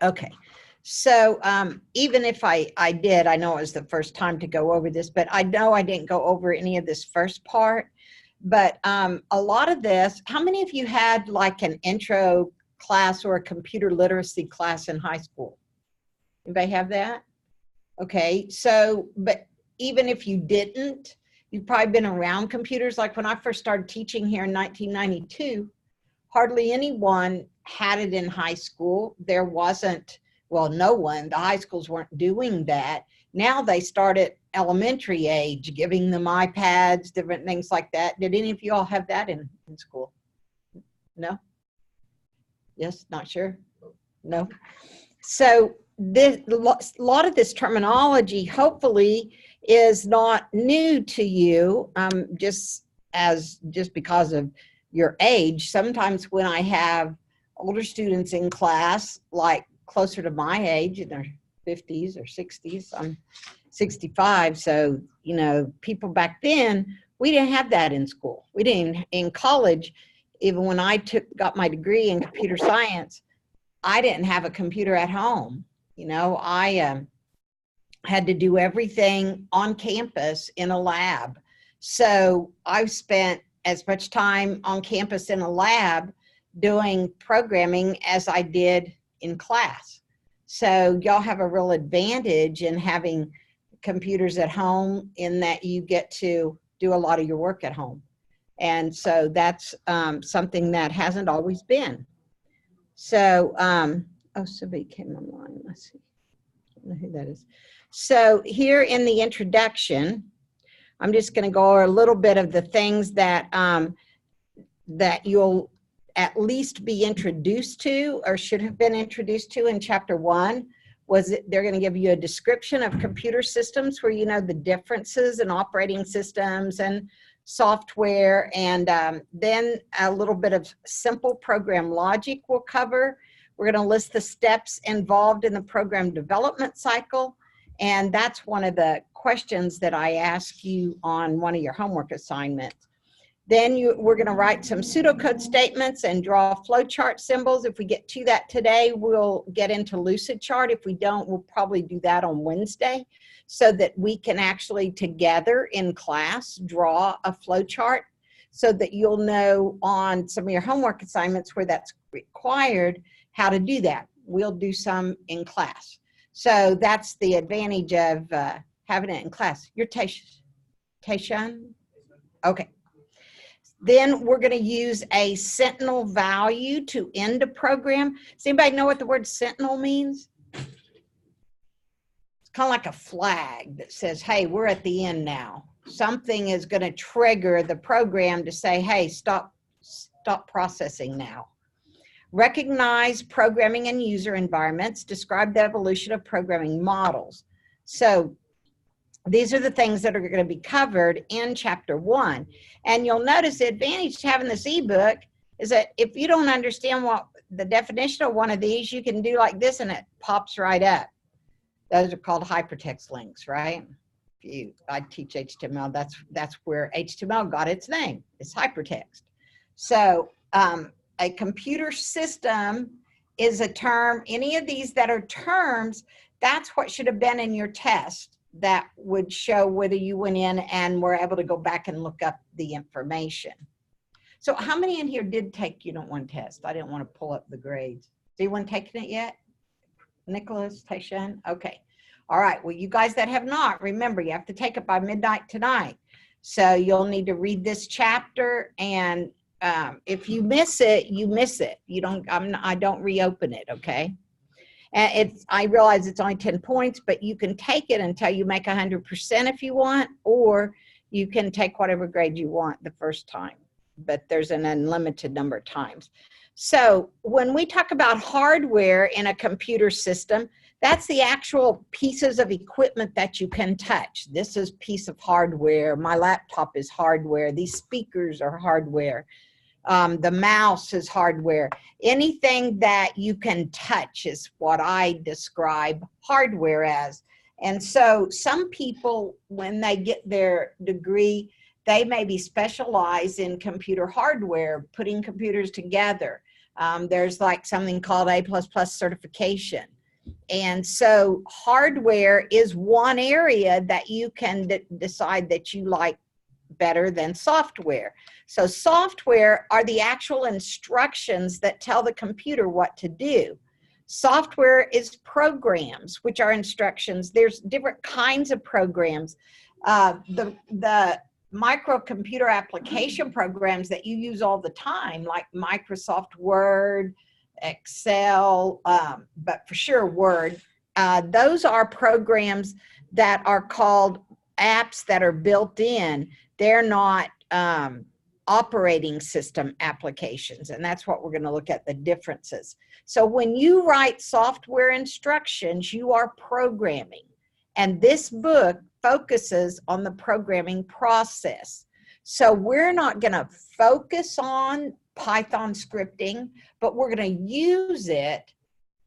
Okay. So even if I did, I know it was the first time to go over this, but I know I didn't go over any of this first part. But a lot of this, how many of you had like an intro class or a computer literacy class in high school? Anybody have that? Okay. So, but even if you didn't, you've probably been around computers. Like when I first started teaching here in 1992, hardly anyone had it in high school. There wasn't, well, no one, the high schools weren't doing that. Now they start at elementary age, giving them iPads, different things like that. Did any of you all have that in school? No? Yes, not sure? No? So this, a lot of this terminology hopefully is not new to you, just because of your age. Sometimes when I have older students in class, like closer to my age, in their 50s or 60s, I'm 65, so, you know, people back then, we didn't have that in school. We didn't, in college, even when I got my degree in computer science, I didn't have a computer at home. You know, I had to do everything on campus in a lab. So I've spent as much time on campus in a lab doing programming as I did in class. So y'all have a real advantage in having computers at home in that you get to do a lot of your work at home. And so that's something that hasn't always been. So, oh, somebody came online. Let's see. I don't know who that is. So here in the introduction, I'm just going to go over a little bit of the things that that you'll at least be introduced to or should have been introduced to in chapter 1. They're going to give you a description of computer systems where you know the differences in operating systems and software, and then a little bit of simple program logic we'll cover. We're going to list the steps involved in the program development cycle, and that's one of the questions that I ask you on one of your homework assignments. Then we're going to write some pseudocode statements and draw flowchart symbols. If we get to that today, we'll get into Lucidchart. If we don't, we'll probably do that on Wednesday so that we can actually together in class draw a flowchart so that you'll know on some of your homework assignments where that's required how to do that. We'll do some in class. So that's the advantage of having it in class. You're Tayshan? Okay. Then we're going to use a sentinel value to end a program. Does anybody know what the word sentinel means? It's kind of like a flag that says, hey, we're at the end now. Something is going to trigger the program to say, hey, stop processing now. Recognize programming and user environments. Describe the evolution of programming models. So these are the things that are going to be covered in chapter 1. And you'll notice the advantage to having this ebook is that if you don't understand what the definition of one of these, you can do like this and it pops right up. Those are called hypertext links, right? I teach HTML. That's where HTML got its name. It's hypertext. So a computer system is a term. Any of these that are terms, that's what should have been in your test. That would show whether you went in and were able to go back and look up the information. So how many in here did take Unit 1 test? I didn't want to pull up the grades. Has anyone taken it yet? Nicholas, Tayshan? Okay. All right. Well, you guys that have not, remember, you have to take it by midnight tonight. So you'll need to read this chapter, and if you miss it, you miss it. You don't, I don't reopen it, okay? And I realize it's only 10 points, but you can take it until you make 100% if you want, or you can take whatever grade you want the first time, but there's an unlimited number of times. So when we talk about hardware in a computer system, that's the actual pieces of equipment that you can touch. This is a piece of hardware. My laptop is hardware. These speakers are hardware. The mouse is hardware. Anything that you can touch is what I describe hardware as. And so some people, when they get their degree, they maybe specialize in computer hardware, putting computers together. There's like something called A++ certification. And so hardware is one area that you can decide that you like better than software. So software are the actual instructions that tell the computer what to do. Software is programs, which are instructions. There's different kinds of programs. The microcomputer application programs that you use all the time, like Microsoft Word, Excel, but for sure Word, those are programs that are called apps that are built in. They're not operating system applications, and that's what we're going to look at, the differences. So when you write software instructions, you are programming, and this book focuses on the programming process. So we're not going to focus on Python scripting, but we're going to use it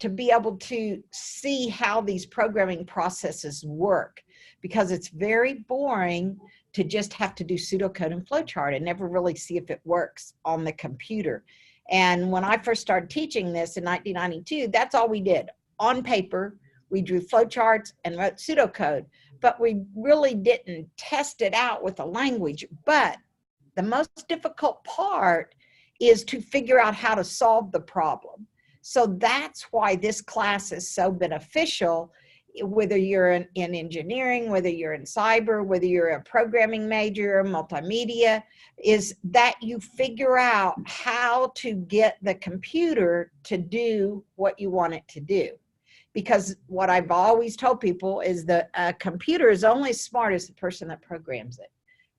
to be able to see how these programming processes work, because it's very boring to just have to do pseudocode and flowchart and never really see if it works on the computer. And when I first started teaching this in 1992, that's all we did. On paper, we drew flowcharts and wrote pseudocode, but we really didn't test it out with a language. But the most difficult part is to figure out how to solve the problem. So that's why this class is so beneficial, whether you're in engineering, whether you're in cyber, whether you're a programming major, multimedia, is that you figure out how to get the computer to do what you want it to do. Because what I've always told people is that a computer is only as smart as the person that programs it.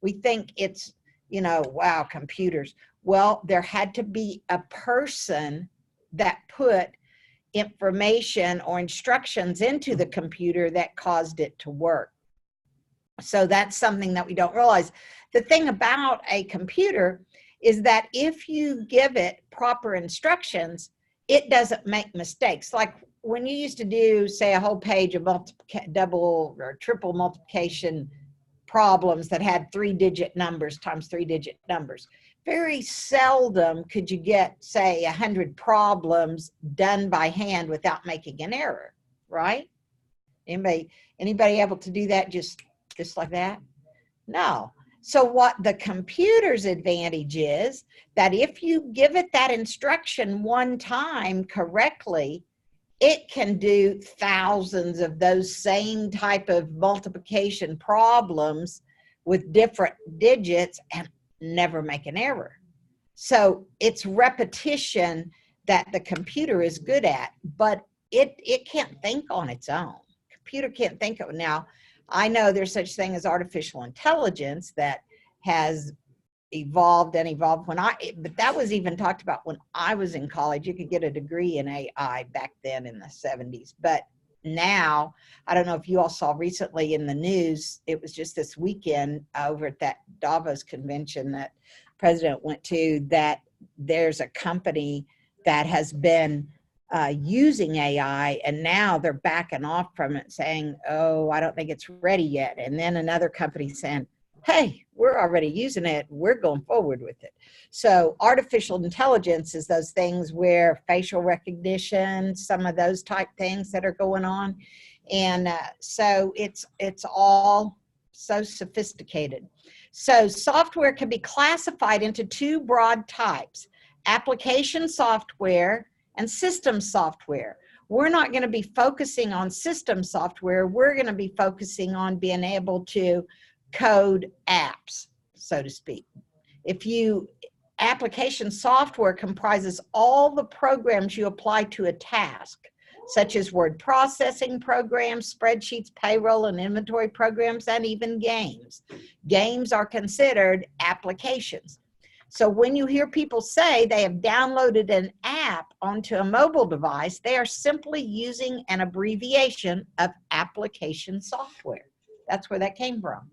We think it's, you know, wow, computers. Well, there had to be a person that put information or instructions into the computer that caused it to work. So that's something that we don't realize. The thing about a computer is that if you give it proper instructions, it doesn't make mistakes. Like when you used to do, say, a whole page of double or triple multiplication problems that had 3-digit numbers times 3-digit numbers, very seldom could you get, say, 100 problems done by hand without making an error, right? Anybody able to do that just like that? No. So what the computer's advantage is that if you give it that instruction one time correctly, it can do thousands of those same type of multiplication problems with different digits and never make an error. So it's repetition that the computer is good at, but it can't think on its own. Computer can't think of it. Now, I know there's such thing as artificial intelligence that has evolved but that was even talked about when I was in college. You could get a degree in AI back then in the 70s, but now, I don't know if you all saw recently in the news, it was just this weekend over at that Davos convention that President went to, that there's a company that has been using AI, and now they're backing off from it, saying, oh, I don't think it's ready yet. And then another company saying, hey, we're already using it, we're going forward with it. So artificial intelligence is those things where facial recognition, some of those type things that are going on. And so it's all so sophisticated. So software can be classified into two broad types: application software and system software. We're not going to be focusing on system software. We're going to be focusing on being able to code apps, so to speak. Application software comprises all the programs you apply to a task, such as word processing programs, spreadsheets, payroll and inventory programs, and even games. Games are considered applications. So when you hear people say they have downloaded an app onto a mobile device, they are simply using an abbreviation of application software. That's where that came from.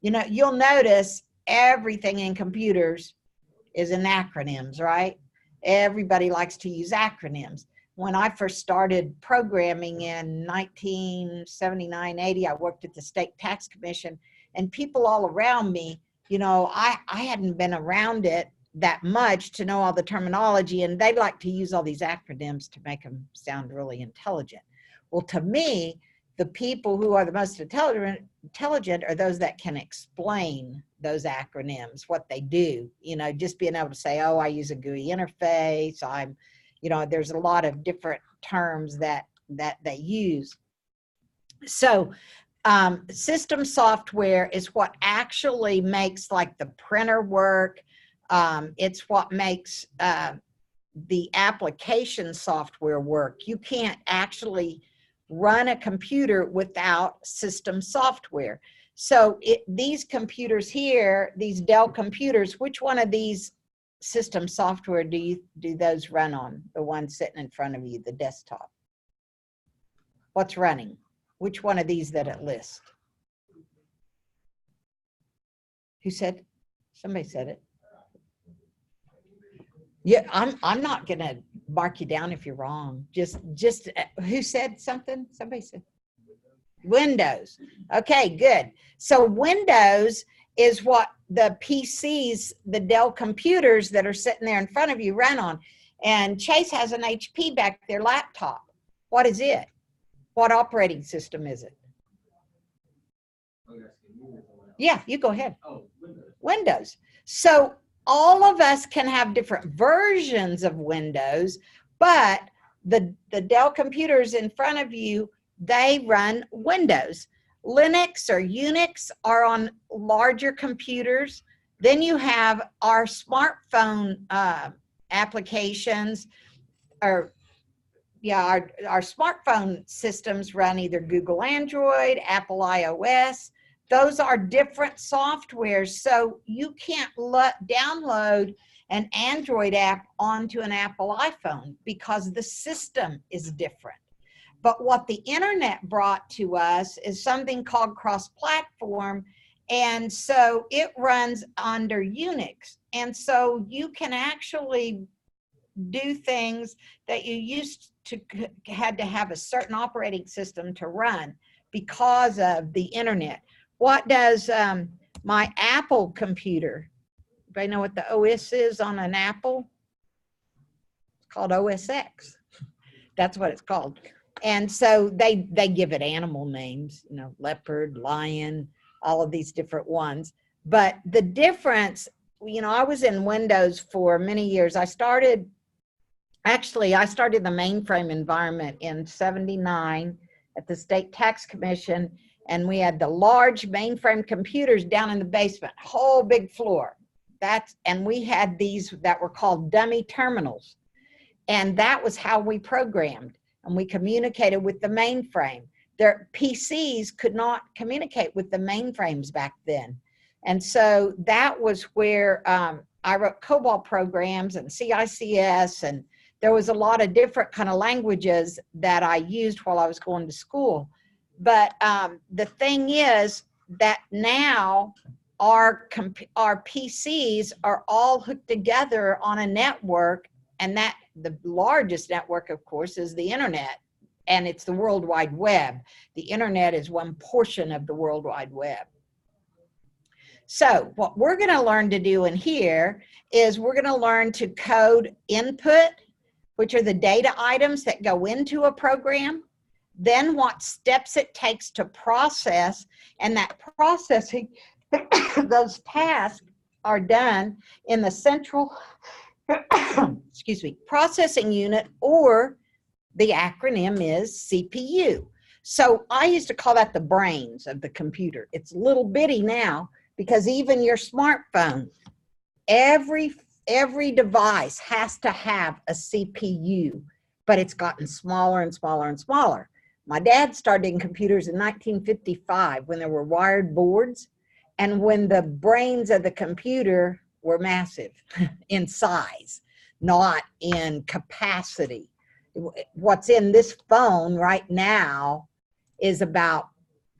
You know, you'll notice everything in computers is in acronyms, right? Everybody likes to use acronyms. When I first started programming in 1979, 80, I worked at the State Tax Commission, and people all around me, you know, I hadn't been around it that much to know all the terminology, and they like to use all these acronyms to make them sound really intelligent. Well, to me, the people who are the most intelligent are those that can explain those acronyms, what they do, you know, just being able to say, oh, I use a GUI interface. I'm, you know, there's a lot of different terms that they use. So system software is what actually makes like the printer work. It's what makes the application software work. You can't actually run a computer without system software. So these computers here, these Dell computers, which one of these system software do those run on? The one sitting in front of you, the desktop. What's running? Which one of these that it lists? Who said? Somebody said it. Yeah, I'm not gonna mark you down if you're wrong. Just who said something? Somebody said Windows. Okay, good. So Windows is what the PCs, the Dell computers that are sitting there in front of you run on. And Chase has an HP back there laptop. What is it? What operating system is it? Yeah, you go ahead. Oh, Windows. So all of us can have different versions of Windows, but the Dell computers in front of you, they run Windows. Linux or Unix are on larger computers. Then you have our smartphone applications, or yeah, our smartphone systems run either Google Android, Apple iOS. Those are different softwares, so you can't download an Android app onto an Apple iPhone because the system is different. But what the internet brought to us is something called cross-platform, and so it runs under Unix. And so you can actually do things that you used to had to have a certain operating system to run because of the internet. What does my Apple computer, anybody know what the OS is on an Apple? It's called OS X. That's what it's called. And so they give it animal names, you know, leopard, lion, all of these different ones. But the difference, you know, I was in Windows for many years. I started the mainframe environment in '79 at the State Tax Commission, and we had the large mainframe computers down in the basement, whole big floor. And we had these that were called dummy terminals. And that was how we programmed, and we communicated with the mainframe. Their PCs could not communicate with the mainframes back then. And so that was where I wrote COBOL programs and CICS, and there was a lot of different kind of languages that I used while I was going to school. But the thing is that now our PCs are all hooked together on a network, and that the largest network, of course, is the internet, and it's the World Wide Web. The internet is one portion of the World Wide Web. So what we're going to learn to do in here is we're going to learn to code input, which are the data items that go into a program, then what steps it takes to process, and that processing, those tasks are done in the central excuse me, processing unit, or the acronym is CPU. So I used to call that the brains of the computer. It's little bitty now because even your smartphone, every device has to have a CPU, but it's gotten smaller and smaller and smaller. My dad started in computers in 1955 when there were wired boards, and when the brains of the computer were massive in size, not in capacity. What's in this phone right now is about,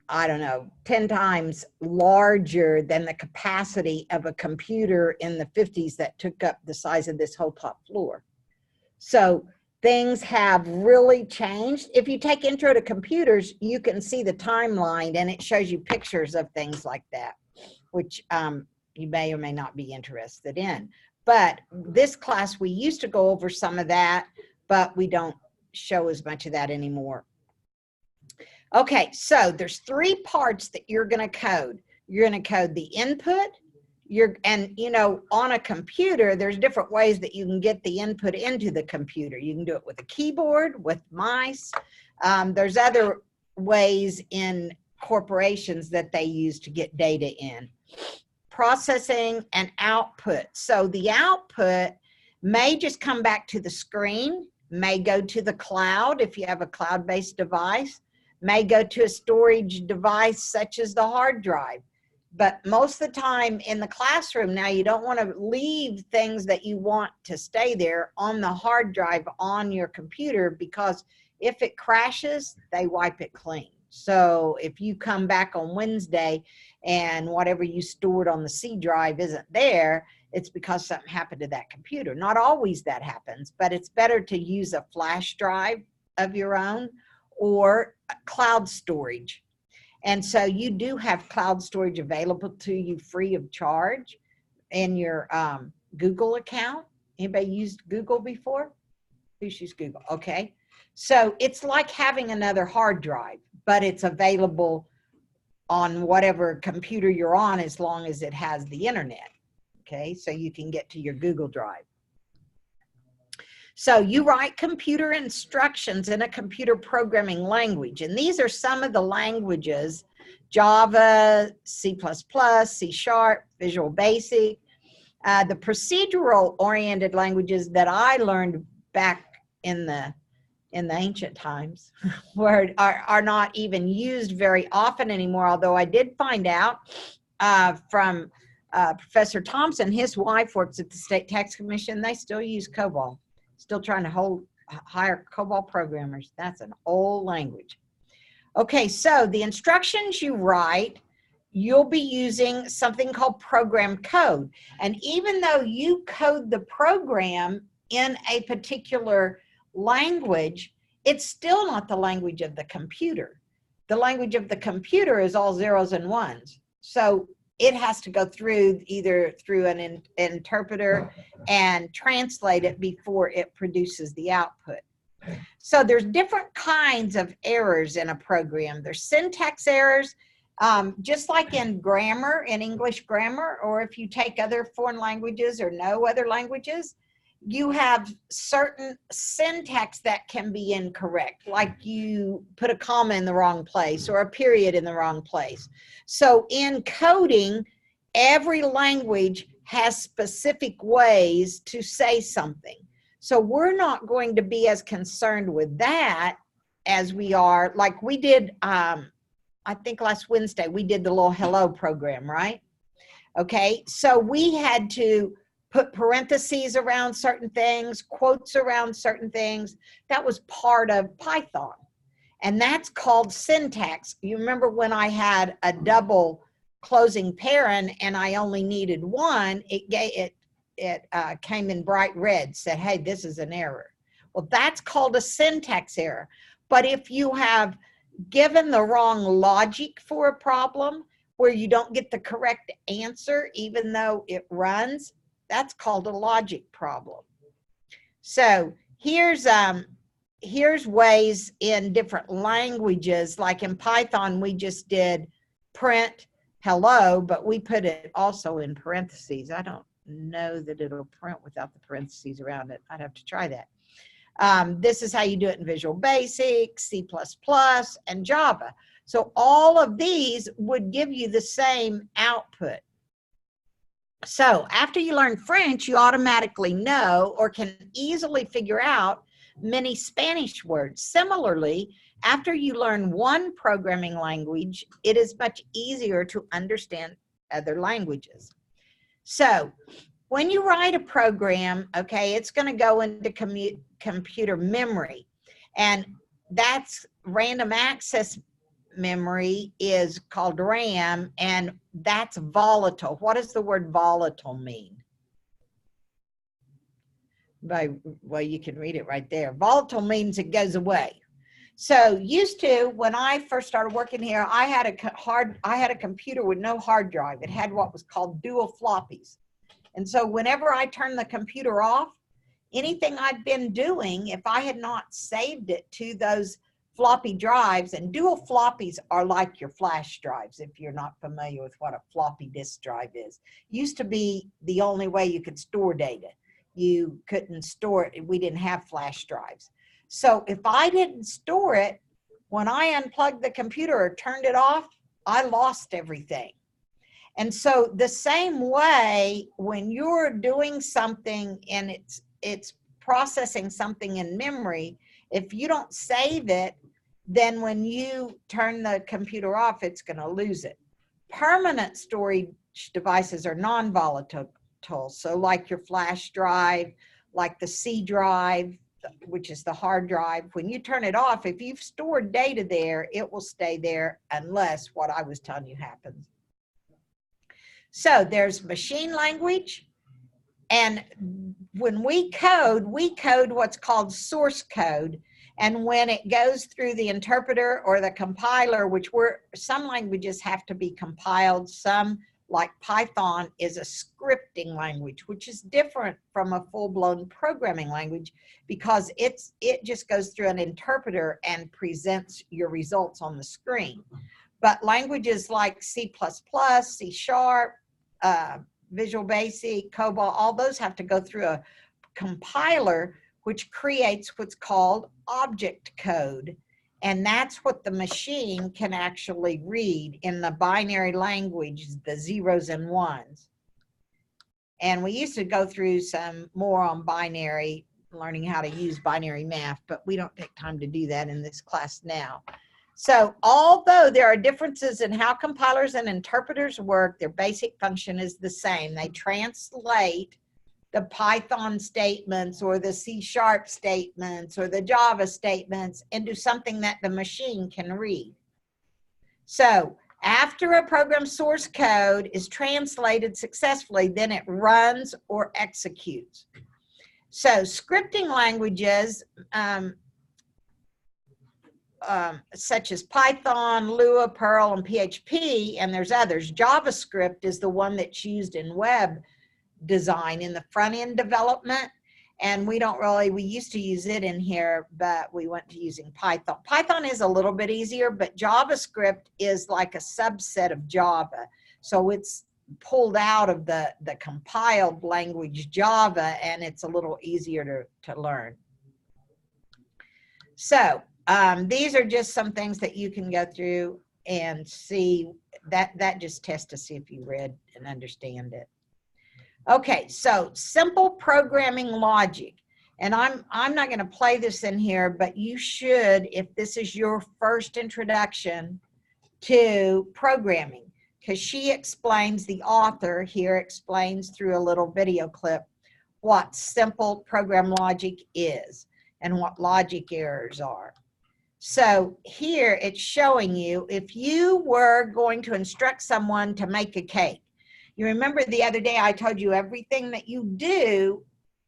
I don't know, 10 times larger than the capacity of a computer in the 50s that took up the size of this whole top floor. So things have really changed. If you take Intro to Computers, you can see the timeline, and it shows you pictures of things like that, which you may or may not be interested in. But this class, we used to go over some of that, but we don't show as much of that anymore. Okay, so there's 3 parts that you're going to code. You're going to code the input. And you know, on a computer, there's different ways that you can get the input into the computer. You can do it with a keyboard, with mice. There's other ways in corporations that they use to get data in. Processing and output. So the output may just come back to the screen, may go to the cloud if you have a cloud-based device, may go to a storage device such as the hard drive. But most of the time in the classroom now, you don't want to leave things that you want to stay there on the hard drive on your computer, because if it crashes, they wipe it clean. So if you come back on Wednesday and whatever you stored on the C drive isn't there, it's because something happened to that computer. Not always that happens, but it's better to use a flash drive of your own or cloud storage. And so you do have cloud storage available to you free of charge in your Google account. Anybody used Google before? Who's used Google? Okay. So it's like having another hard drive, but it's available on whatever computer you're on as long as it has the internet. Okay. So you can get to your Google Drive. So you write computer instructions in a computer programming language. And these are some of the languages: Java, C++, C#, Visual Basic. The procedural oriented languages that I learned back in the ancient times are not even used very often anymore. Although I did find out from Professor Thompson, his wife works at the State Tax Commission, they still use COBOL. Still trying to hire COBOL programmers. That's an old language. Okay, so the instructions you write, you'll be using something called program code. And even though you code the program in a particular language, it's still not the language of the computer. The language of the computer is all zeros and ones. So it has to go through either through an interpreter and translate it before it produces the output. So there's different kinds of errors in a program. There's syntax errors, just like in grammar, in English grammar, or if you take other foreign languages or no other languages, you have certain syntax that can be incorrect, like you put a comma in the wrong place or a period in the wrong place. So in coding, every language has specific ways to say something. So we're not going to be as concerned with that as we are, like we did, I think last Wednesday, we did the little hello program, right? Okay, so we had to put parentheses around certain things, quotes around certain things. That was part of Python. And that's called syntax. You remember when I had a double closing parent and I only needed one, it came in bright red, said, hey, this is an error. Well, that's called a syntax error. But if you have given the wrong logic for a problem where you don't get the correct answer, even though it runs, that's called a logic problem. So here's ways in different languages, like in Python, we just did print hello, but we put it also in parentheses. I don't know that it'll print without the parentheses around it. I'd have to try that. This is how you do it in Visual Basic, C++, and Java. So all of these would give you the same output. So after you learn French, you automatically know or can easily figure out many Spanish words. Similarly, after you learn one programming language, it is much easier to understand other languages. So when you write a program, okay, it's going to go into computer memory, and that's random access memory is called RAM, and that's volatile. What does the word volatile mean? Well, you can read it right there. Volatile means it goes away. So used to, when I first started working here, I had a computer with no hard drive. It had what was called dual floppies. And so whenever I turned the computer off, anything I'd been doing, if I had not saved it to those floppy drives, and dual floppies are like your flash drives, if you're not familiar with what a floppy disk drive is. Used to be the only way you could store data. You couldn't store it. We didn't have flash drives. So if I didn't store it, when I unplugged the computer or turned it off, I lost everything. And so the same way, when you're doing something and it's processing something in memory, if you don't save it, then when you turn the computer off, it's going to lose it. Permanent storage devices are non-volatile. So like your flash drive, like the C drive, which is the hard drive, when you turn it off, if you've stored data there, it will stay there unless what I was telling you happens. So there's machine language, and when we code what's called source code, and when it goes through the interpreter or the compiler, which some languages have to be compiled, some like Python is a scripting language, which is different from a full-blown programming language because it just goes through an interpreter and presents your results on the screen. But languages like C++, C#, Visual Basic, COBOL, all those have to go through a compiler, which creates what's called object code. And that's what the machine can actually read in the binary language, the zeros and ones. And we used to go through some more on binary, learning how to use binary math, but we don't take time to do that in this class now. So although there are differences in how compilers and interpreters work, their basic function is the same. They translate the Python statements or the C# statements or the Java statements into something that the machine can read. So after a program source code is translated successfully, then it runs or executes. So scripting languages such as Python, Lua, Perl, and PHP, and there's others. JavaScript is the one that's used in web design in the front end development, and we used to use it in here, but we went to using Python. Python is a little bit easier, but JavaScript is like a subset of Java, so it's pulled out of the compiled language Java, and it's a little easier to learn. So these are just some things that you can go through and see. That just tests to see if you read and understand it. Okay, so simple programming logic. And I'm not going to play this in here, but you should, if this is your first introduction to programming, because she explains, the author here explains through a little video clip what simple program logic is and what logic errors are. So here it's showing you, if you were going to instruct someone to make a cake, you remember the other day I told you everything that you do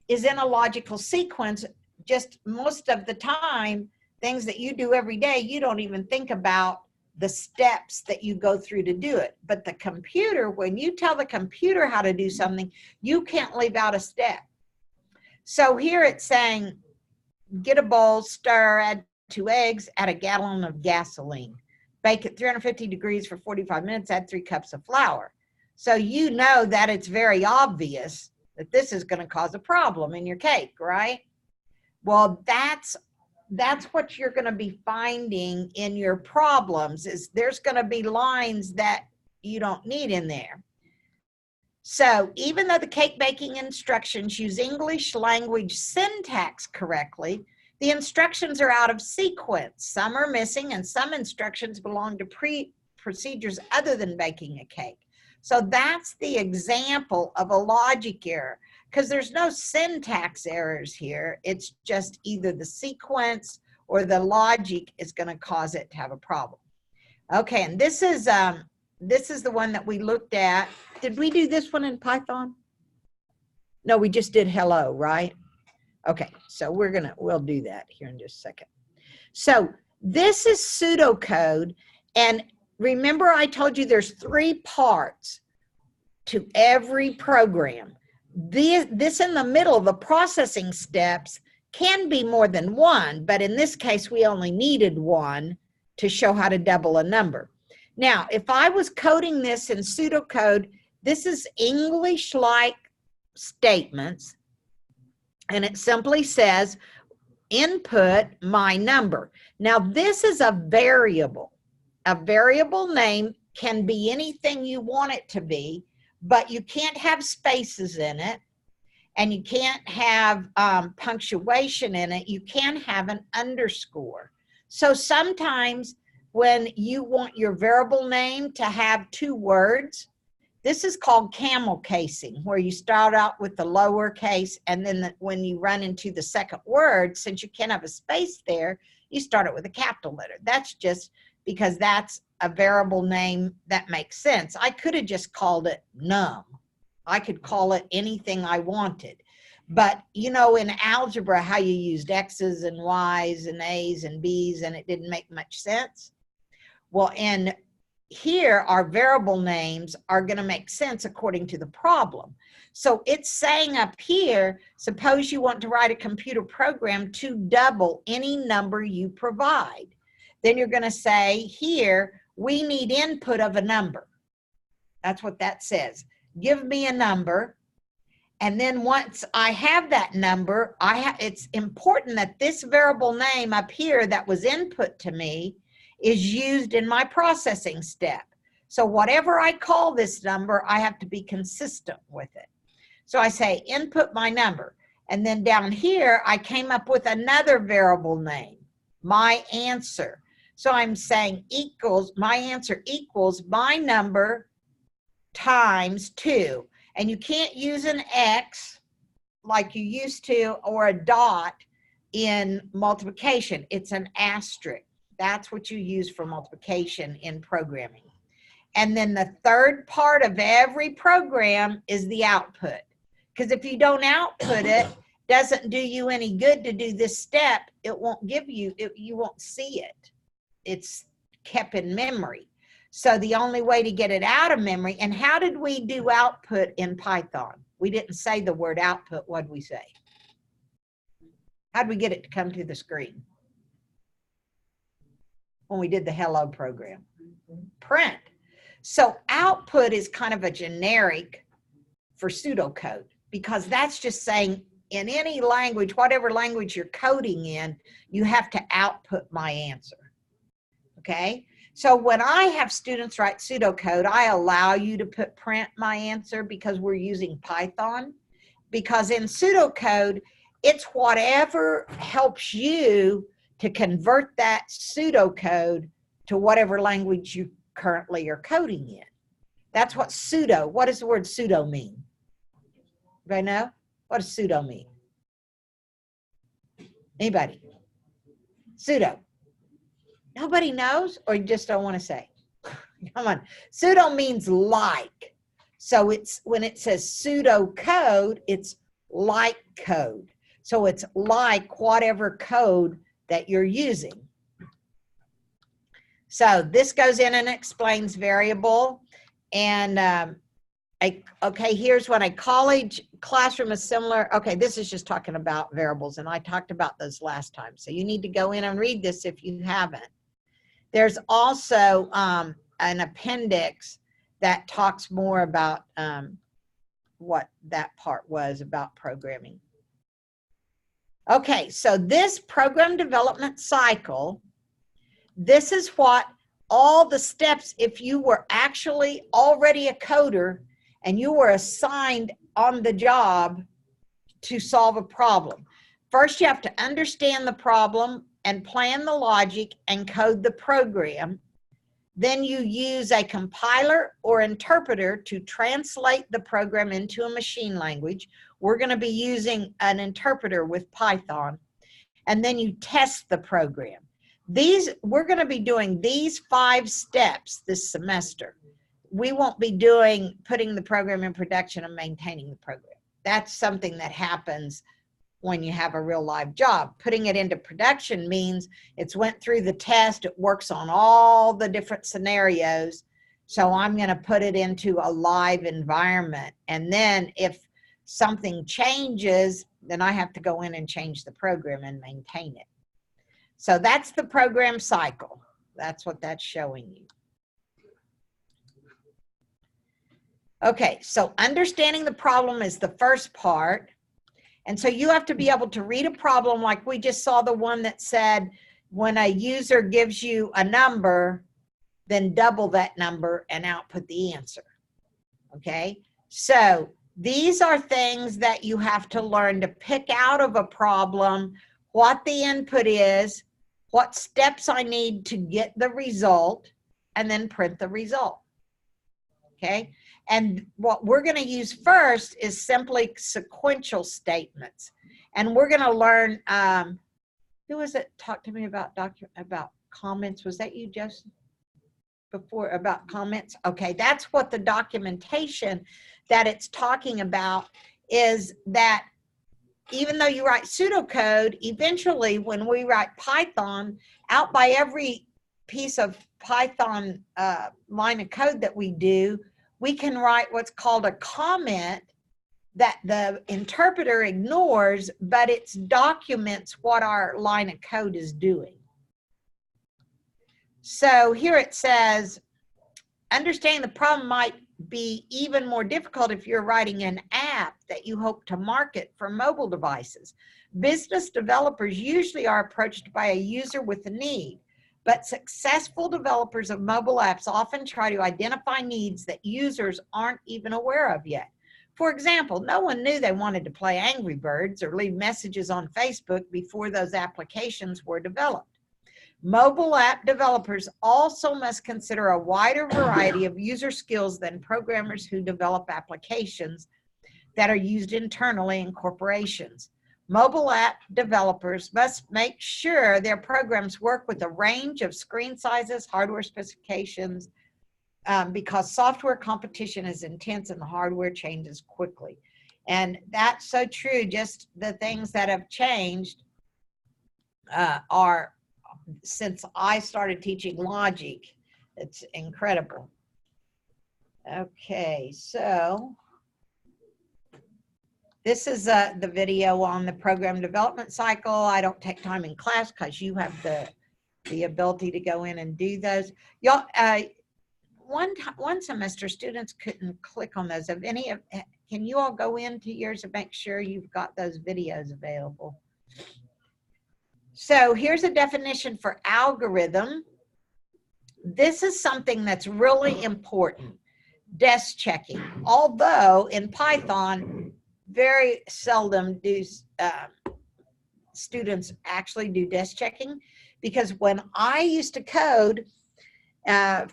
is in a logical sequence. Just most of the time, things that you do every day, you don't even think about the steps that you go through to do it. But the computer, when you tell the computer how to do something, you can't leave out a step. So here it's saying, get a bowl, stir, add 2 eggs, add a gallon of gasoline. Bake at 350 degrees for 45 minutes, add 3 cups of flour. So you know that it's very obvious that this is going to cause a problem in your cake, right? Well, that's what you're going to be finding in your problems, is there's going to be lines that you don't need in there. So even though the cake baking instructions use English language syntax correctly, the instructions are out of sequence. Some are missing, and some instructions belong to procedures other than baking a cake. So that's the example of a logic error, because there's no syntax errors here. It's just either the sequence or the logic is going to cause it to have a problem. Okay, and this is the one that we looked at. Did we do this one in Python? No, we just did hello, right? Okay, so we'll do that here in just a second. So this is pseudocode, and remember I told you there's 3 parts to every program. This in the middle, the processing steps, can be more than one, but in this case, we only needed one to show how to double a number. Now, if I was coding this in pseudocode, this is English-like statements, and it simply says, input my number. Now, this is a variable. A variable name can be anything you want it to be, but you can't have spaces in it, and you can't have punctuation in it. You can have an underscore. So sometimes when you want your variable name to have 2 words, this is called camel casing, where you start out with the lowercase, and then when you run into the second word, since you can't have a space there, you start it with a capital letter. That's just because that's a variable name that makes sense. I could have just called it num. I could call it anything I wanted. But you know, in algebra, how you used X's and Y's and A's and B's, and it didn't make much sense. Well, in here, our variable names are going to make sense according to the problem. So it's saying up here, suppose you want to write a computer program to double any number you provide. Then you're going to say here, we need input of a number. That's what that says. Give me a number. And then once I have that number, it's important that this variable name up here that was input to me is used in my processing step. So whatever I call this number, I have to be consistent with it. So I say input my number. And then down here, I came up with another variable name, my answer. So I'm saying equals, my answer equals my number times 2. And you can't use an X like you used to, or a dot in multiplication. It's an asterisk. That's what you use for multiplication in programming. And then the third part of every program is the output. Because if you don't output it, doesn't do you any good to do this step. It won't give you, you won't see it. It's kept in memory. So the only way to get it out of memory, and how did we do output in Python? We didn't say the word output. What did we say? How did we get it to come to the screen? When we did the hello program. Print. So output is kind of a generic for pseudocode, because that's just saying in any language, whatever language you're coding in, you have to output my answer. Okay? So when I have students write pseudocode, I allow you to put print my answer because we're using Python. Because in pseudocode, it's whatever helps you to convert that pseudocode to whatever language you currently are coding in. That's what pseudo, what does the word pseudo mean? Anybody know? What does pseudo mean? Anybody? Pseudo. Nobody knows, or you just don't want to say? Come on. Pseudo means like. So it's when it says pseudo code, it's like code. So it's like whatever code that you're using. So this goes in and explains variable. And okay, here's what a college classroom is similar. Okay, this is just talking about variables, and I talked about those last time. So you need to go in and read this if you haven't. There's also an appendix that talks more about what that part was about programming. Okay, so this program development cycle, this is what all the steps, if you were actually already a coder and you were assigned on the job to solve a problem. First, you have to understand the problem and plan the logic and code the program. Then you use a compiler or interpreter to translate the program into a machine language. We're going to be using an interpreter with Python. And then you test the program. We're going to be doing these 5 steps this semester. We won't be putting the program in production and maintaining the program. That's something that happens when you have a real live job. Putting it into production means it's went through the test, it works on all the different scenarios. So I'm going to put it into a live environment. And then if something changes, then I have to go in and change the program and maintain it. So that's the program cycle. That's what that's showing you. Okay, so understanding the problem is the first part. And so you have to be able to read a problem like we just saw the one that said, when a user gives you a number, then double that number and output the answer. Okay, so these are things that you have to learn to pick out of a problem, what the input is, what steps I need to get the result, and then print the result. Okay, and what we're going to use first is simply sequential statements. And we're going to learn, who was it talk to me about comments? Was that you, Joseph? Before about comments? Okay, that's what the documentation that it's talking about is, that even though you write pseudocode, eventually when we write Python, out by every piece of Python line of code that we do, we can write what's called a comment that the interpreter ignores, but it documents what our line of code is doing. So here it says, understanding the problem might be even more difficult if you're writing an app that you hope to market for mobile devices. Business developers usually are approached by a user with a need, but successful developers of mobile apps often try to identify needs that users aren't even aware of yet. For example, no one knew they wanted to play Angry Birds or leave messages on Facebook before those applications were developed. Mobile app developers also must consider a wider variety of user skills than programmers who develop applications that are used internally in corporations. Mobile app developers must make sure their programs work with a range of screen sizes, hardware specifications, because software competition is intense and the hardware changes quickly. And that's so true. Just the things that have changed are, since I started teaching logic, it's incredible. Okay, so this is the video on the program development cycle. I don't take time in class because you have the ability to go in and do those. Y'all, one semester students couldn't click on those. Can you all go into yours and make sure you've got those videos available? So here's a definition for algorithm. This is something that's really important, desk checking. Although in Python, very seldom do students actually do desk checking, because when I used to code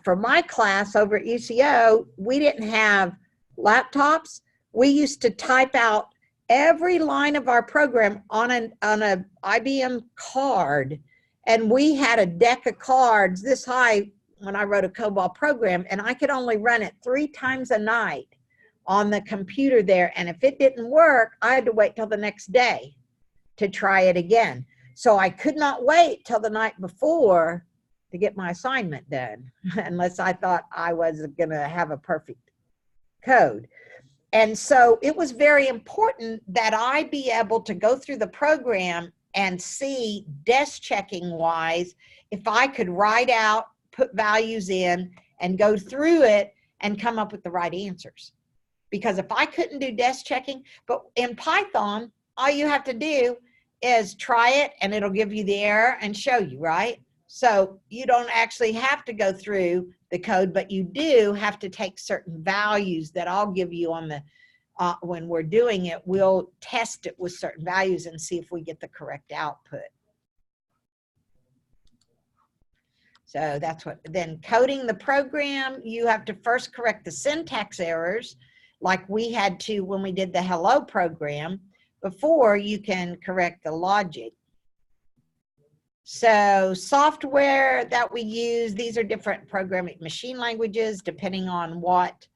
for my class over at UCO, we didn't have laptops. We used to type out every line of our program on an IBM card, and we had a deck of cards this high when I wrote a COBOL program, and I could only run it 3 times a night on the computer there, and if it didn't work, I had to wait till the next day to try it again. So I could not wait till the night before to get my assignment done, unless I thought I was gonna have a perfect code. And so it was very important that I be able to go through the program and see, desk checking wise, if I could write out, put values in, and go through it and come up with the right answers. Because if I couldn't do desk checking, but in Python, all you have to do is try it and it'll give you the error and show you, right? So you don't actually have to go through the code, but you do have to take certain values that I'll give you on the, when we're doing it, we'll test it with certain values and see if we get the correct output. So that's what, then coding the program, you have to first correct the syntax errors like we had to when we did the hello program before you can correct the logic. So software that we use, these are different programming machine languages depending on what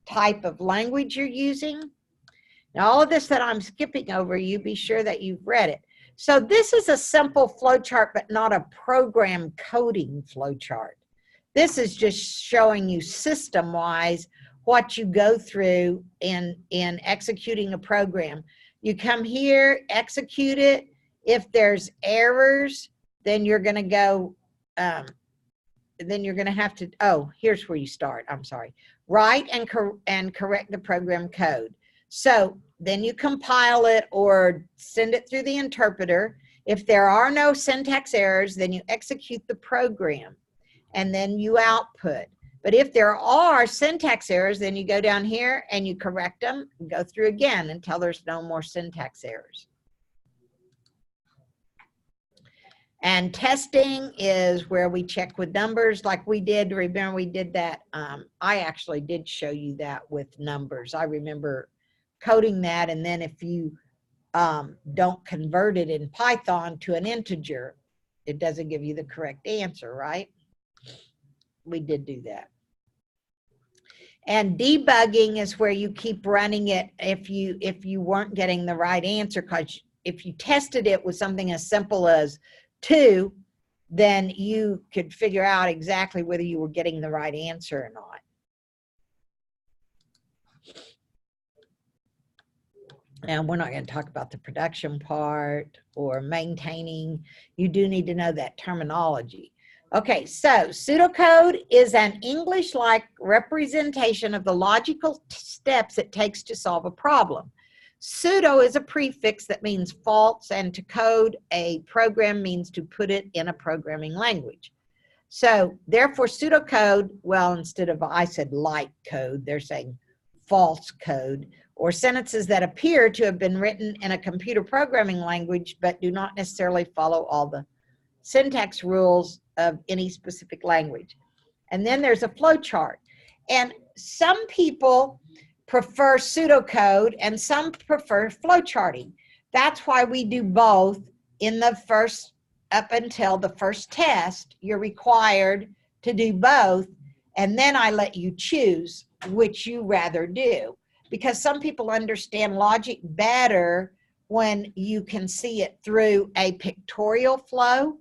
type of language you're using. Now all of this that I'm skipping over, you be sure that you've read it. So this is a simple flowchart, but not a program coding flowchart. This is just showing you system-wise what you go through in executing a program. You come here, execute it. If there's errors, then you're going to go, then you're going to have to, oh, here's where you start. I'm sorry. Write and correct the program code. So then you compile it or send it through the interpreter. If there are no syntax errors, then you execute the program and then you output. But if there are syntax errors, then you go down here and you correct them and go through again until there's no more syntax errors. And testing is where we check with numbers like we did. Remember we did that. I actually did show you that with numbers. I remember coding that, and then if you don't convert it in Python to an integer, it doesn't give you the correct answer, right? We did do that. And debugging is where you keep running it if you weren't getting the right answer, because if you tested it with something as simple as 2, then you could figure out exactly whether you were getting the right answer or not. And we're not going to talk about the production part or maintaining. You do need to know that terminology. Okay, so pseudocode is an English-like representation of the logical steps it takes to solve a problem. Pseudo is a prefix that means false, and to code a program means to put it in a programming language. So therefore pseudocode, well, instead of I said light code, they're saying false code, or sentences that appear to have been written in a computer programming language but do not necessarily follow all the syntax rules of any specific language. And then there's a flow chart. And some people prefer pseudocode and some prefer flow charting. That's why we do both. In the first, up until the first test, you're required to do both, and then I let you choose which you rather do, because some people understand logic better when you can see it through a pictorial flow,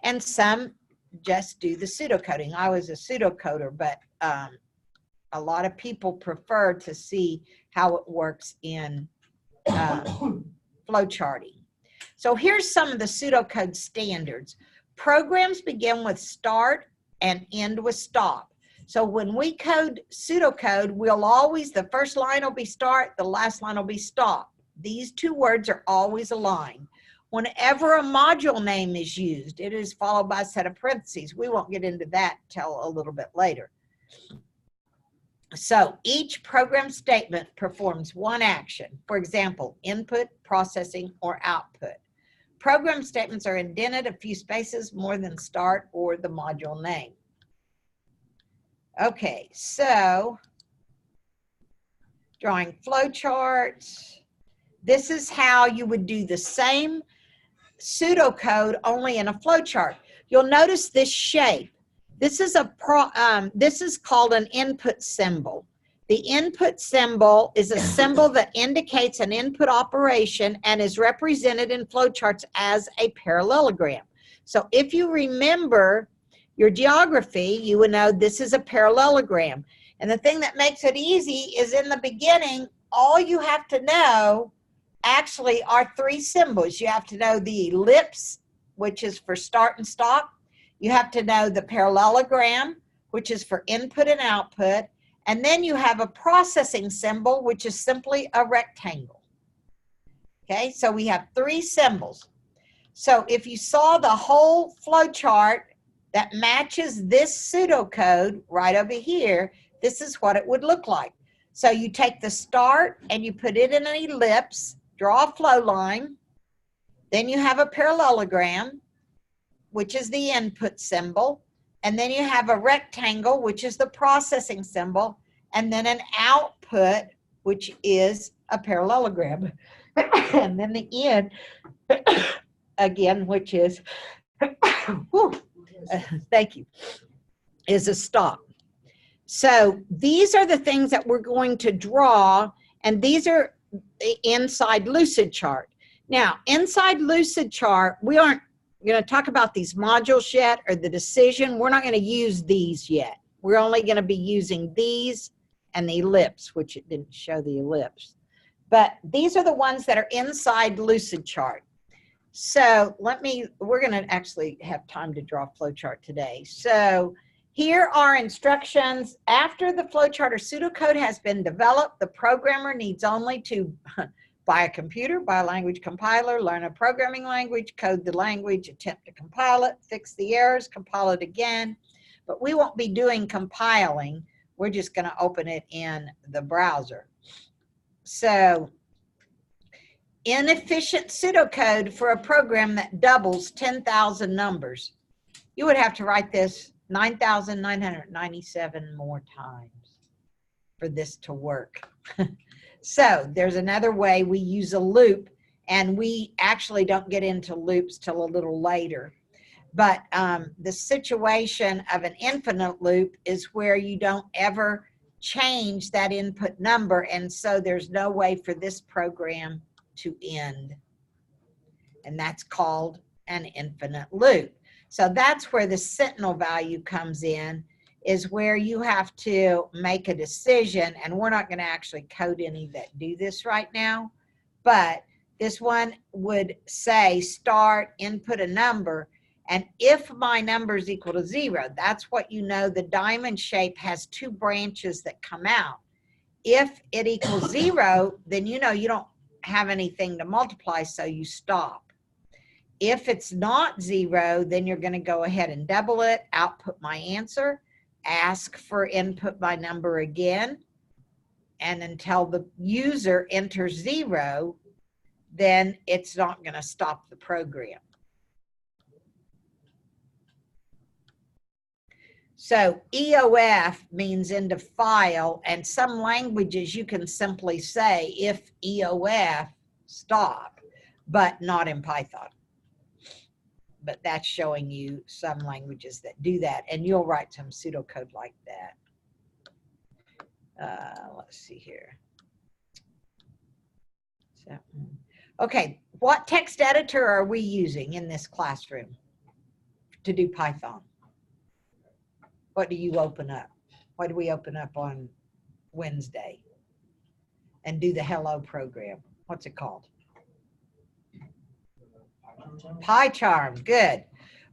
and some just do the pseudocoding. I was a pseudocoder, but a lot of people prefer to see how it works in flow charting. So here's some of the pseudocode standards. Programs begin with start and end with stop. So when we code pseudocode, we'll always, the first line will be start, the last line will be stop. These two words are always aligned. Whenever a module name is used, it is followed by a set of parentheses. We won't get into that till a little bit later. So each program statement performs one action. For example, input, processing, or output. Program statements are indented a few spaces more than start or the module name. Okay, so drawing flow charts. This is how you would do the same pseudocode only in a flow chart. You'll notice this shape. This is this is called an input symbol. The input symbol is a symbol that indicates an input operation and is represented in flowcharts as a parallelogram. So if you remember your geography, you would know this is a parallelogram. And the thing that makes it easy is in the beginning, all you have to know actually are 3 symbols. You have to know the ellipse, which is for start and stop. You have to know the parallelogram, which is for input and output. And then you have a processing symbol, which is simply a rectangle. Okay, so we have 3 symbols. So if you saw the whole flow chart that matches this pseudocode right over here, this is what it would look like. So you take the start and you put it in an ellipse, draw a flow line, then you have a parallelogram, which is the input symbol, and then you have a rectangle, which is the processing symbol, and then an output, which is a parallelogram, and then the end, again, which is, thank you, is a stop. So these are the things that we're going to draw, and these are inside Lucidchart. Now, inside Lucidchart, we aren't going to talk about these modules yet, or the decision. We're not going to use these yet. We're only going to be using these and the ellipse, which it didn't show the ellipse. But these are the ones that are inside Lucidchart. So we're going to actually have time to draw a flowchart today. So here are instructions. After the flowchart or pseudocode has been developed, the programmer needs only to buy a computer, buy a language compiler, learn a programming language, code the language, attempt to compile it, fix the errors, compile it again. But we won't be doing compiling. We're just going to open it in the browser. So inefficient pseudocode for a program that doubles 10,000 numbers. You would have to write this 9,997 more times for this to work. So there's another way we use a loop, and we actually don't get into loops till a little later. But the situation of an infinite loop is where you don't ever change that input number, and so there's no way for this program to end, and that's called an infinite loop. So that's where the sentinel value comes in, is where you have to make a decision, and we're not going to actually code any that do this right now, but this one would say start, input a number, and if my number is equal to 0, that's what you know, the diamond shape has two branches that come out. If it equals 0, then you know you don't have anything to multiply, so you stop. If it's not 0, then you're going to go ahead and double it, output my answer, ask for input my number again, and until the user enters 0, then it's not going to stop the program. So EOF means end of file, and some languages you can simply say if EOF stop, but not in Python. But that's showing you some languages that do that, and you'll write some pseudocode like that. Let's see here. So, okay, what text editor are we using in this classroom to do Python? What do you open up? What do we open up on Wednesday and do the hello program? What's it called? PyCharm. Good.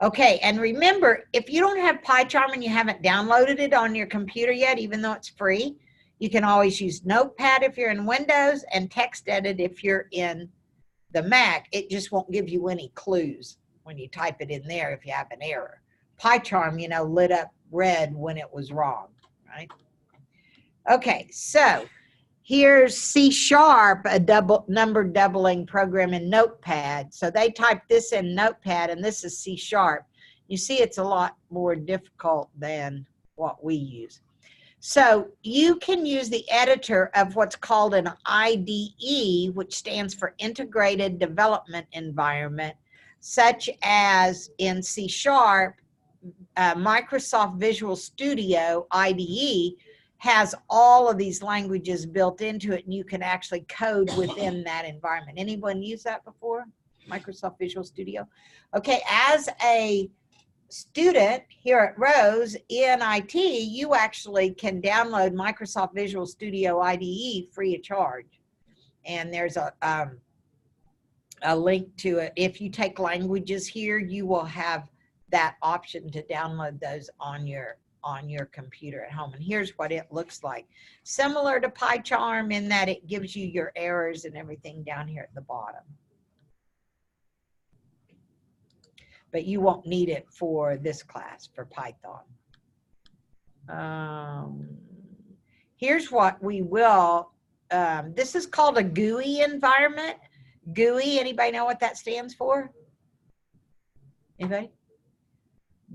Okay, and remember, if you don't have PyCharm and you haven't downloaded it on your computer yet, even though it's free, you can always use Notepad if you're in Windows and TextEdit if you're in the Mac. It just won't give you any clues when you type it in there if you have an error. PyCharm, you know, lit up red when it was wrong, right? Okay, so here's C#, a number doubling program in Notepad. So they typed this in Notepad, and this is C#. You see it's a lot more difficult than what we use. So you can use the editor of what's called an IDE, which stands for Integrated Development Environment, such as in C#, Microsoft Visual Studio IDE has all of these languages built into it, and you can actually code within that environment. Anyone use that before? Microsoft Visual Studio? Okay, as a student here at Rose in IT, you actually can download Microsoft Visual Studio IDE free of charge. And there's a link to it. If you take languages here, you will have that option to download those on your computer at home. And here's what it looks like. Similar to PyCharm in that it gives you your errors and everything down here at the bottom. But you won't need it for this class, for Python. Here's what we will, this is called a GUI environment. GUI, anybody know what that stands for? Anybody?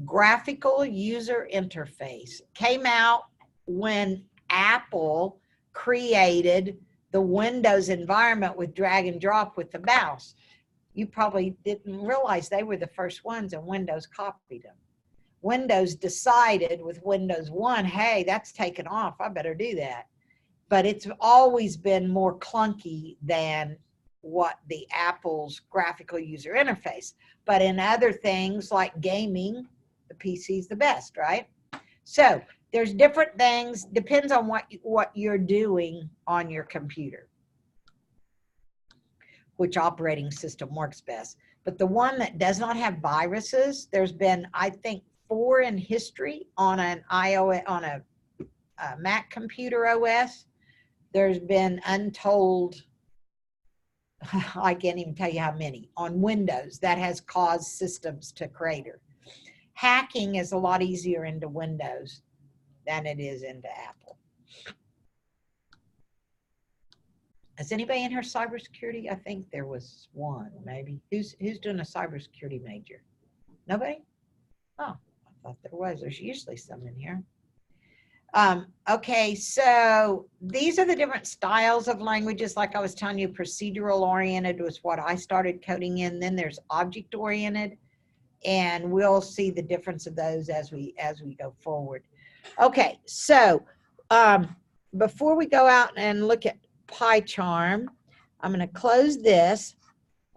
Graphical User Interface. Came out when Apple created the Windows environment with drag and drop with the mouse. You probably didn't realize they were the first ones, and Windows copied them. Windows decided with Windows 1, hey, that's taken off, I better do that. But it's always been more clunky than what the Apple's graphical user interface. But in other things like gaming, the PC is the best, right? So there's different things, depends on what you're doing on your computer. which operating system works best. But the one that does not have viruses, there's been, I think, 4 in history on an iOS, on a Mac computer OS. There's been untold, I can't even tell you how many, on Windows that has caused systems to crater. Hacking is a lot easier into Windows than it is into Apple. Is anybody in here cybersecurity? I think there was one, maybe. Who's doing a cybersecurity major? Nobody? Oh, I thought there was. There's usually some in here. Okay, so these are the different styles of languages. Like I was telling you, procedural oriented was what I started coding in. Then there's object oriented, and we'll see the difference of those as we go forward. Okay, so before we go out and look at PyCharm, I'm going to close this.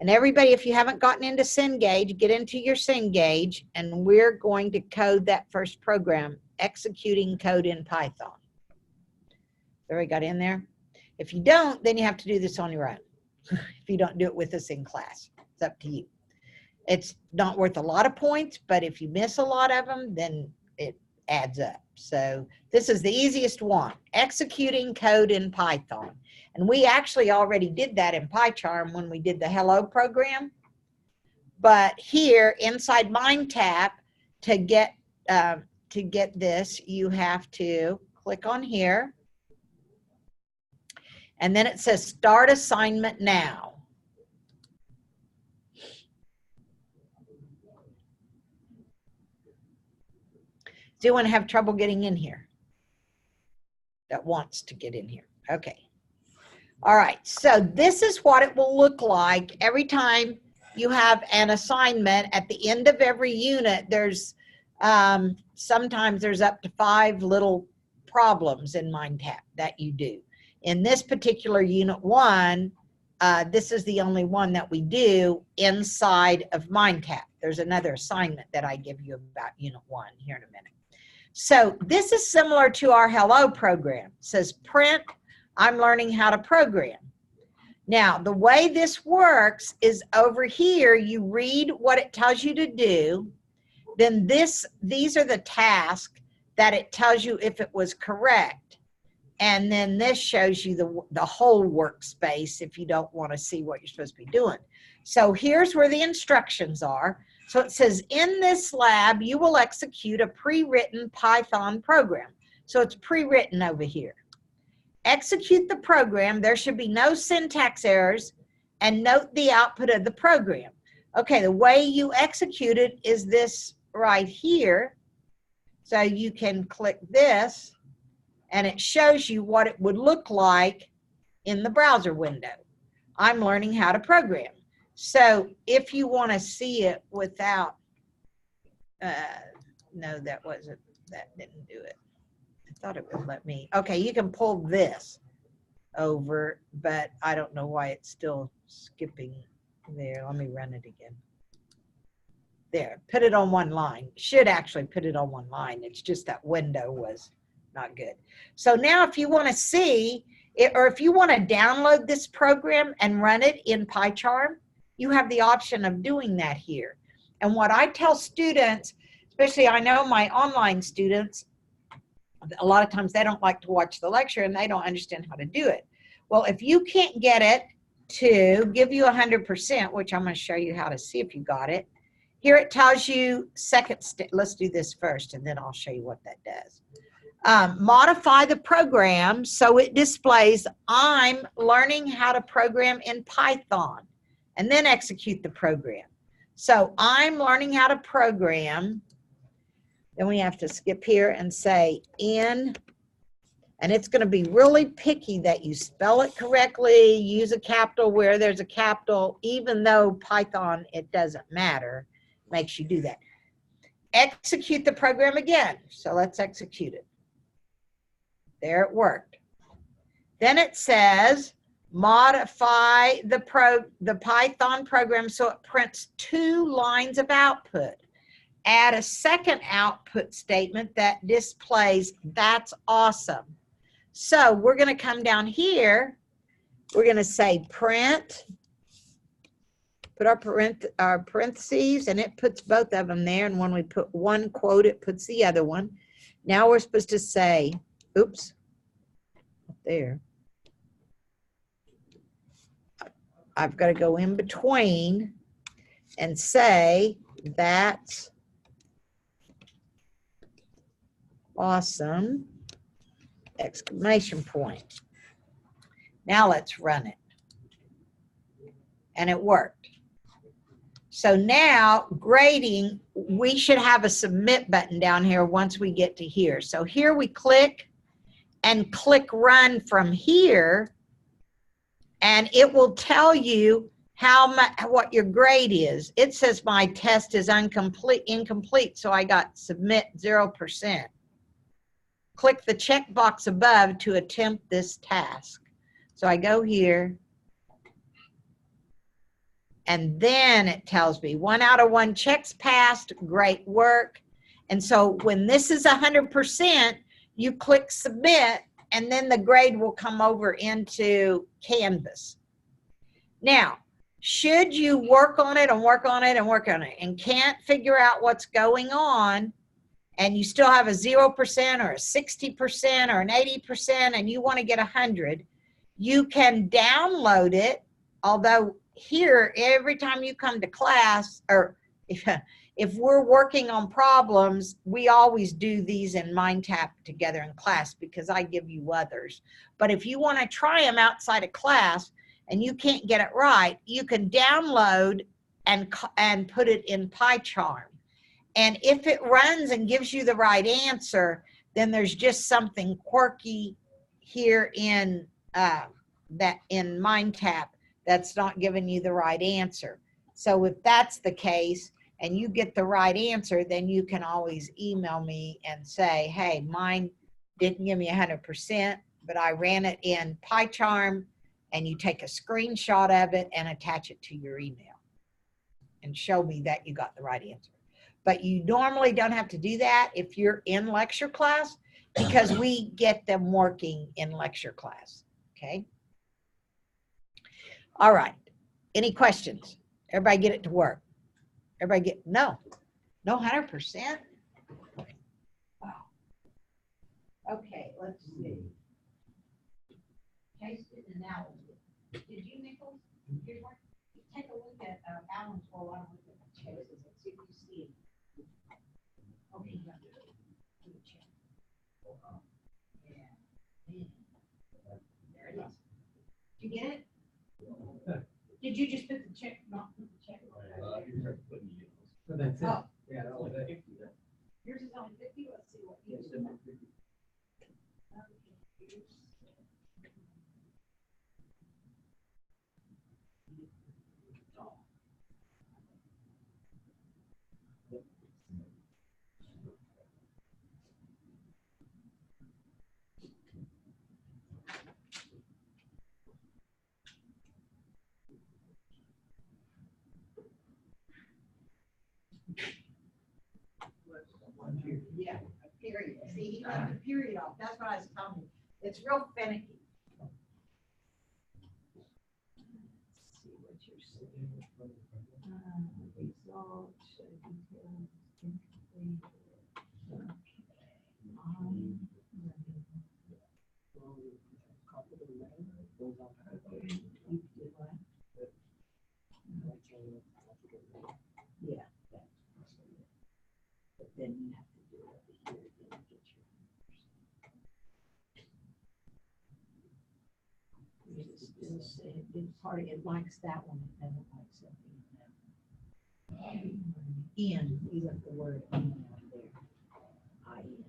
And everybody, if you haven't gotten into Cengage, get into your Cengage, and we're going to code that first program, executing code in Python. Everybody got in there? If you don't, then you have to do this on your own. If you don't do it with us in class, it's up to you. It's not worth a lot of points, but if you miss a lot of them, then it adds up. So this is the easiest one, executing code in Python. And we actually already did that in PyCharm when we did the hello program. But here inside MindTap, to get this, you have to click on here. And then it says start assignment now. Does anyone have trouble getting in here? That wants to get in here. Okay. All right. So this is what it will look like every time you have an assignment. At the end of every unit, there's sometimes there's up to 5 little problems in MindTap that you do. In this particular unit 1, this is the only one that we do inside of MindTap. There's another assignment that I give you about unit 1 here in a minute. So this is similar to our hello program. It says print, I'm learning how to program. Now, the way this works is over here, you read what it tells you to do. Then these are the tasks that it tells you if it was correct. And then this shows you the whole workspace if you don't want to see what you're supposed to be doing. So here's where the instructions are. So it says, in this lab, you will execute a pre-written Python program. So it's pre-written over here. Execute the program. There should be no syntax errors, and note the output of the program. Okay, the way you execute it is this right here. So you can click this, and it shows you what it would look like in the browser window. I'm learning how to program. So if you want to see it without, no, that didn't do it. I thought it would let me. Okay, you can pull this over, but I don't know why it's still skipping there. Let me run it again. There, put it on one line. Should actually put it on one line. It's just that window was not good. So now if you want to see it, or if you want to download this program and run it in PyCharm, you have the option of doing that here. And what I tell students, especially I know my online students, a lot of times they don't like to watch the lecture and they don't understand how to do it. Well, if you can't get it to give you 100%, which I'm going to show you how to see if you got it, here it tells you second step. Let's do this first and then I'll show you what that does. Modify the program so it displays I'm learning how to program in Python, and then execute the program. So I'm learning how to program. Then we have to skip here and say in, and it's going to be really picky that you spell it correctly, use a capital where there's a capital, even though Python, it doesn't matter, makes you do that. Execute the program again. So let's execute it. There it worked. Then it says modify the Python program so it prints 2 lines of output. Add a second output statement that displays that's awesome. So we're going to come down here. We're going to say print put our parentheses, and it puts both of them there. And when we put one quote, it puts the other one. Now we're supposed to say, oops, there. I've got to go in between and say, that's awesome, exclamation point. Now let's run it. And it worked. So now grading, we should have a submit button down here once we get to here. So here we click and click run from here, and it will tell you how much, what your grade is. It says my test is incomplete, so I got submit 0%. Click the checkbox above to attempt this task. So I go here, and then it tells me 1 out of 1 checks passed, great work. And so when this is 100%, you click submit, and then the grade will come over into Canvas. Now, should you work on it and work on it and work on it and can't figure out what's going on, and you still have a 0% or a 60% or an 80% and you want to get 100, you can download it. Although here, every time you come to class, or if we're working on problems, we always do these in MindTap together in class because I give you others. But if you want to try them outside of class and you can't get it right, you can download and put it in PyCharm. And if it runs and gives you the right answer, then there's just something quirky here in in MindTap that's not giving you the right answer. So if that's the case and you get the right answer, then you can always email me and say, hey, mine didn't give me 100%, but I ran it in PyCharm, and you take a screenshot of it and attach it to your email and show me that you got the right answer. But you normally don't have to do that if you're in lecture class, because we get them working in lecture class, okay? All right, any questions? Everybody get it to work? Everybody get, no 100%? Wow. Okay, let's see. Case analysis. Did you, Nichols? Take a look at Alan's while I look at the cases and see if you see it. Okay, you got it. Yeah. There it is. Did you get it? Did you just put the check, not put the check? But that's it. Oh. Yeah, that's only 50. Yours is only 50. Let's see what yours is. Yeah, a period. See, he left the period off. That's what I was telling you. It's real finicky. Let's see what you're saying. Results, details, incomplete. Yeah. But then you have to do it over here to get your numbers. It still say it likes that one, it doesn't like something else. In, you left the word in out there. I-N.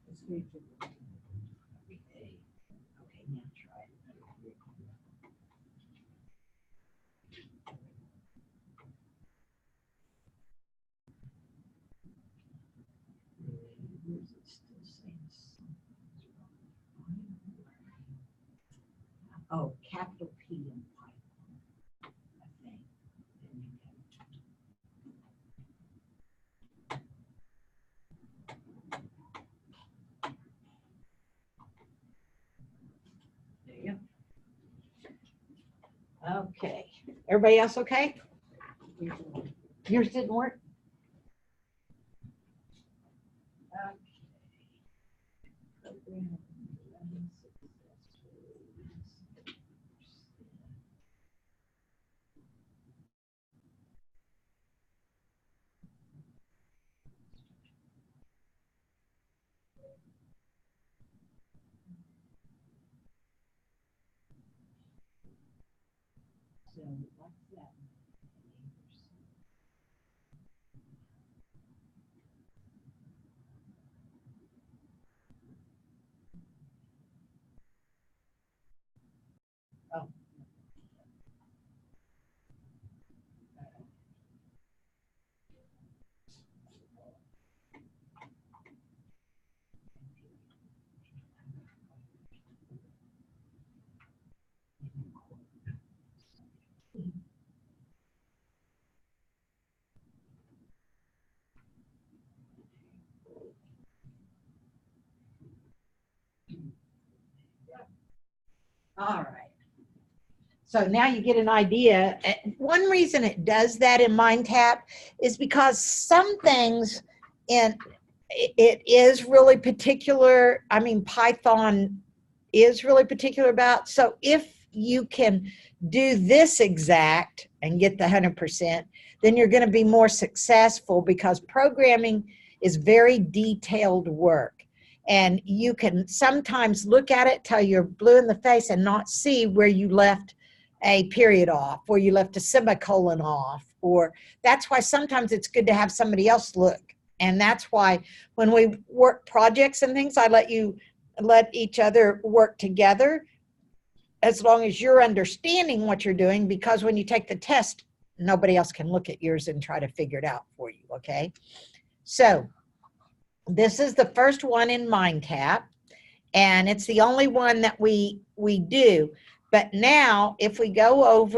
Let's read through the okay, now try it. Is it still saying something's wrong? Oh, capital P in Python, I think. Okay. Everybody else okay? Yours didn't work? So what's that? Oh. All right. So now you get an idea. One reason it does that in MindTap is because some things in it is really particular. I mean, Python is really particular about. So if you can do this exact and get the 100%, then you're going to be more successful because programming is very detailed work. And you can sometimes look at it till you're blue in the face and not see where you left a period off, or you left a semicolon off, or that's why sometimes it's good to have somebody else look. And that's why when we work projects and things, I let each other work together as long as you're understanding what you're doing, because when you take the test, nobody else can look at yours and try to figure it out for you, okay? So this is the first one in MindTap, and it's the only one that we do. But now, if we go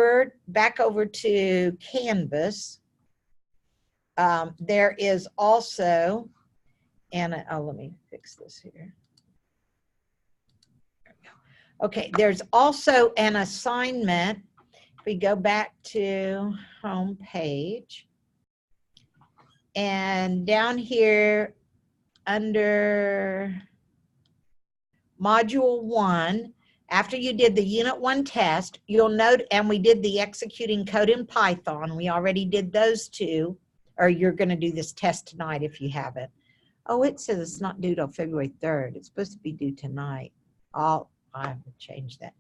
back over to Canvas, there is also, and oh, let me fix this here. Okay, there's also an assignment. If we go back to home page, and down here under Module 1, after you did the Unit 1 test, you'll note, and we did the executing code in Python. We already did those two, or you're going to do this test tonight if you haven't. Oh, it says it's not due till February 3rd. It's supposed to be due tonight. I have to change that.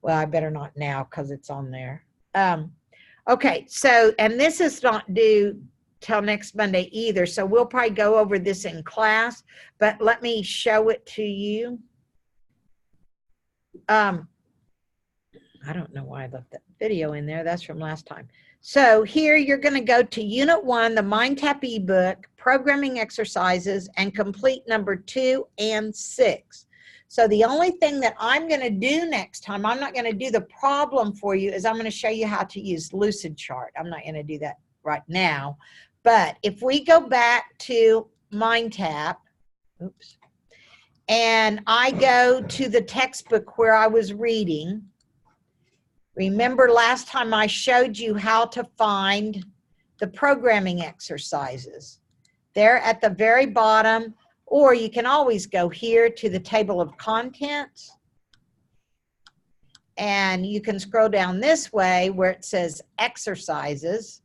Well, I better not now because it's on there. Okay, so, and this is not due till next Monday either, so we'll probably go over this in class, but let me show it to you. I don't know why I left that video in there. That's from last time. So here you're going to go to Unit 1, the MindTap ebook, programming exercises, and complete number 2 and 6. So the only thing that I'm going to do next time, I'm not going to do the problem for you, is I'm going to show you how to use Lucidchart. I'm not going to do that right now. But if we go back to MindTap, oops, and I go to the textbook where I was reading. Remember last time I showed you how to find the programming exercises. They're at the very bottom, or you can always go here to the table of contents. And you can scroll down this way where it says exercises.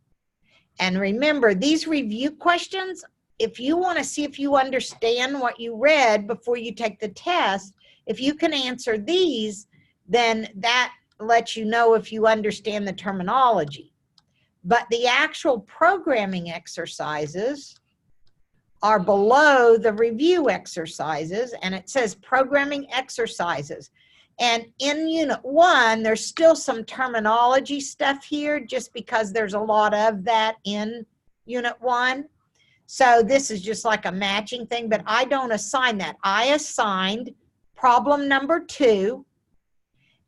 And remember, these review questions, if you want to see if you understand what you read before you take the test, if you can answer these, then that lets you know if you understand the terminology. But the actual programming exercises are below the review exercises, and it says programming exercises. And in Unit 1, there's still some terminology stuff here just because there's a lot of that in Unit 1. So this is just like a matching thing, but I don't assign that. I assigned problem number 2.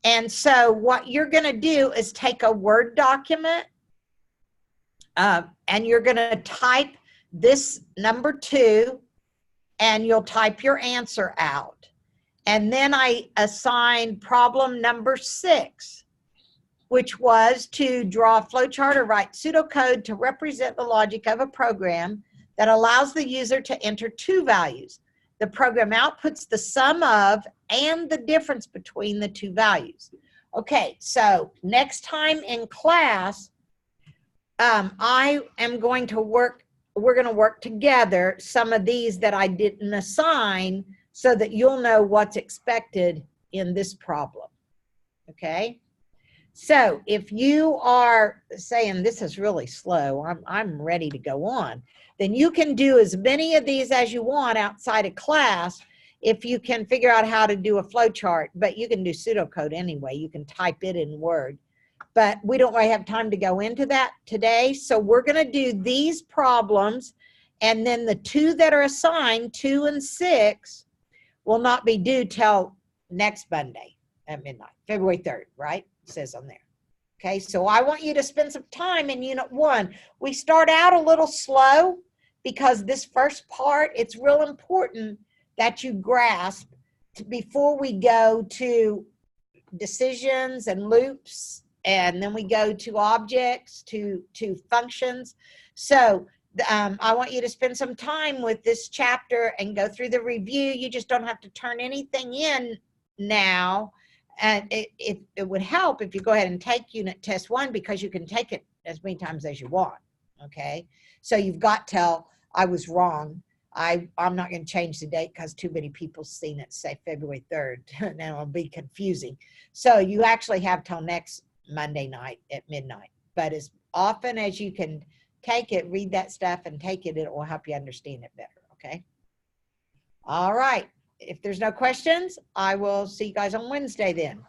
And so what you're going to do is take a Word document and you're going to type this number 2 and you'll type your answer out. And then I assign problem number 6, which was to draw a flowchart or write pseudocode to represent the logic of a program that allows the user to enter two values. The program outputs the sum of and the difference between the two values. Okay, so next time in class, I am going to we're going to work together some of these that I didn't assign so that you'll know what's expected in this problem. Okay? So if you are saying this is really slow, I'm ready to go on, then you can do as many of these as you want outside of class if you can figure out how to do a flow chart, but you can do pseudocode anyway. You can type it in Word. But we don't really have time to go into that today. So we're going to do these problems, and then the two that are assigned, 2 and 6, will not be due till next Monday at midnight, February 3rd, right? It says on there. Okay, so I want you to spend some time in Unit 1. We start out a little slow because this first part, it's real important that you grasp before we go to decisions and loops, and then we go to objects, to functions. So I want you to spend some time with this chapter and go through the review. You just don't have to turn anything in now. And it would help if you go ahead and take Unit Test 1, because you can take it as many times as you want, okay? So you've got till I was wrong. I'm not going to change the date because too many people seen it say February 3rd, and it'll be confusing. So you actually have till next Monday night at midnight. But as often as you can take it, read that stuff and take it, it will help you understand it better, okay? All right. If there's no questions, I will see you guys on Wednesday then.